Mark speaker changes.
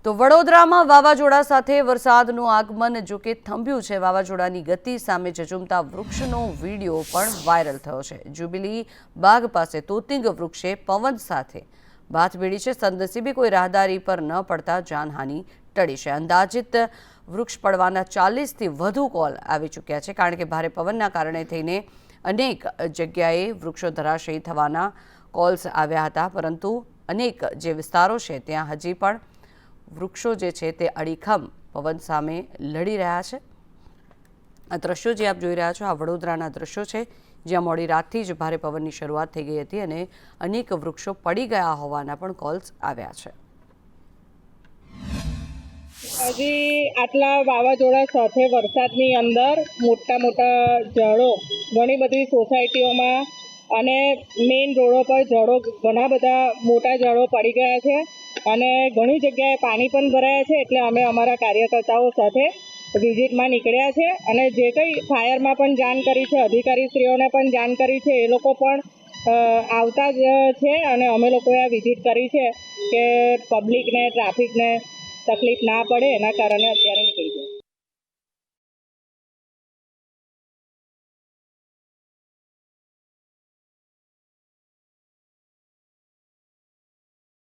Speaker 1: તો વડોદરામાં વાવાઝોડા સાથે વરસાદનું આગમન જોકે થંભ્યું છે। વાવાઝોડાની ગતિ સામે ઝઝુમતા વૃક્ષનો વિડીયો પણ વાયરલ થયો છે। જ્યુબિલી બાગ પાસે તોતિંગ વૃક્ષે પવન સાથે બાથ ભીડી છે। સદનસીબે કોઈ રાહદારી પર ન પડતા જાનહાનિ ટળી છે। અંદાજિત વૃક્ષ પડવાના 40થી વધુ કોલ આવી ચૂક્યા છે, કારણ કે ભારે પવનના કારણે થઈને અનેક જગ્યાએ વૃક્ષો ધરાશયી થવાના કોલ્સ આવ્યા હતા, પરંતુ અનેક જે વિસ્તારો છે ત્યાં હજી પણ વૃક્ષો જે છે તે અડીખમ પવન સામે લડી રહ્યા છે। આ દ્રશ્યો જે આપ જોઈ રહ્યા છો, આ વડોદરાના દ્રશ્યો છે, જ્યાં મોડી રાતથી જ ભારે પવનની શરૂઆત થઈ ગઈ હતી અને અનેક વૃક્ષો પડી ગયા હોવાના પણ કોલ્સ આવ્યા છે।
Speaker 2: હજી આટલા વાવાઝોડા સાથે વરસાદની અંદર મોટા ઝાડો ઘણી બધી સોસાયટીઓમાં અને મેઇન રોડો પર ઝાડો ઘણા બધા મોટા ઝાડો પડી ગયા છે અને ઘણી જગ્યાએ પાણી પણ ભરાયા છે। એટલે અમે અમારા કાર્યકર્તાઓ સાથે વિઝિટમાં નીકળ્યા છે અને જે કંઈ ફાયરમાં પણ જાણ કરી છે, અધિકારીશ્રીઓને પણ જાણ કરી છે, એ લોકો પણ આવતા જ છે અને અમે લોકોએ આ વિઝિટ કરી છે કે પબ્લિકને ટ્રાફિકને તકલીફ ના પડે, એના કારણે અત્યારે નીકળી ગયા।